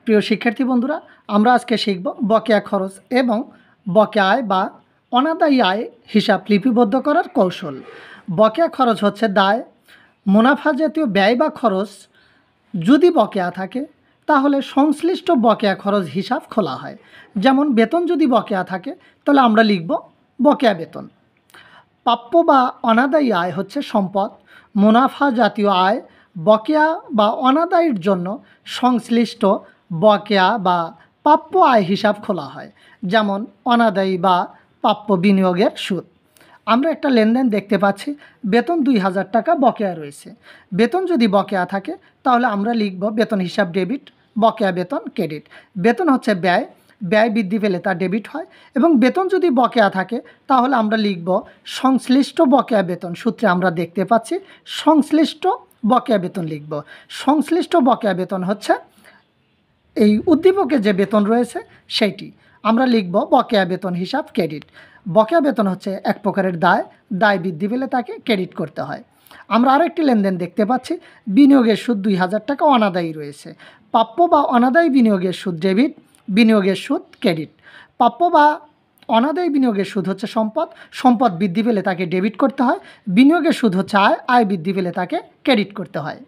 প্রিয় শিক্ষার্থী বন্ধুরা, আমরা আজকে শিখব বকেয়া খরচ এবং বকেয়া আয় বা অনাদায়ী আয় হিসাব লিপিবদ্ধ করার কৌশল। বকেয়া খরচ হচ্ছে দায়, মুনাফা জাতীয় ব্যয় বা খরচ যদি বকেয়া থাকে তাহলে সংশ্লিষ্ট বকেয়া খরচ হিসাব খোলা হয়। যেমন বেতন যদি বকেয়া থাকে তাহলে আমরা লিখব বকেয়া বেতন। প্রাপ্য বা অনাদায়ী আয় হচ্ছে সম্পদ, মুনাফা জাতীয় আয় বকেয়া বা অনাদায়ীর জন্য সংশ্লিষ্ট বকেয়া বা প্রাপ্য আয় হিসাব খোলা হয়। যেমন অনাদায়ী বা প্রাপ্য বিনিয়োগের সুদ। আমরা একটা লেনদেন দেখতে পাচ্ছি, বেতন ২০০০ টাকা বকেয়া রয়েছে। বেতন যদি বকেয়া থাকে তাহলে আমরা লিখব বেতন হিসাব ডেবিট, বকেয়া বেতন ক্রেডিট। বেতন হচ্ছে ব্যয়, ব্যয় বৃদ্ধি পেলে তা ডেবিট হয়। এবং বেতন যদি বকেয়া থাকে তাহলে আমরা লিখব সংশ্লিষ্ট বকেয়া বেতন। সূত্রে আমরা দেখতে পাচ্ছি সংশ্লিষ্ট বকেয়া বেতন লিখব। সংশ্লিষ্ট বকেয়া বেতন হচ্ছে এই উদ্দীপকে যে বেতন রয়েছে সেইটি। আমরা লিখব বকেয়া বেতন হিসাব ক্রেডিট। বকেয়া বেতন হচ্ছে এক প্রকারের দায়, দায় বৃদ্ধি পেলে তাকে ক্রেডিট করতে হয়। আমরা আরেকটি লেনদেন দেখতে পাচ্ছি, বিনিয়োগের সুদ ২০০০ টাকা অনাদায়ী রয়েছে। প্রাপ্য বা অনাদায়ী বিনিয়োগের সুদ ডেবিট, বিনিয়োগের সুদ ক্রেডিট। প্রাপ্য বা অনাদায়ী বিনিয়োগের সুদ হচ্ছে সম্পদ, সম্পদ বৃদ্ধি পেলে তাকে ডেবিট করতে হয়। বিনিয়োগের সুদ হচ্ছে আয়, আয় বৃদ্ধি পেলে তাকে ক্রেডিট করতে হয়।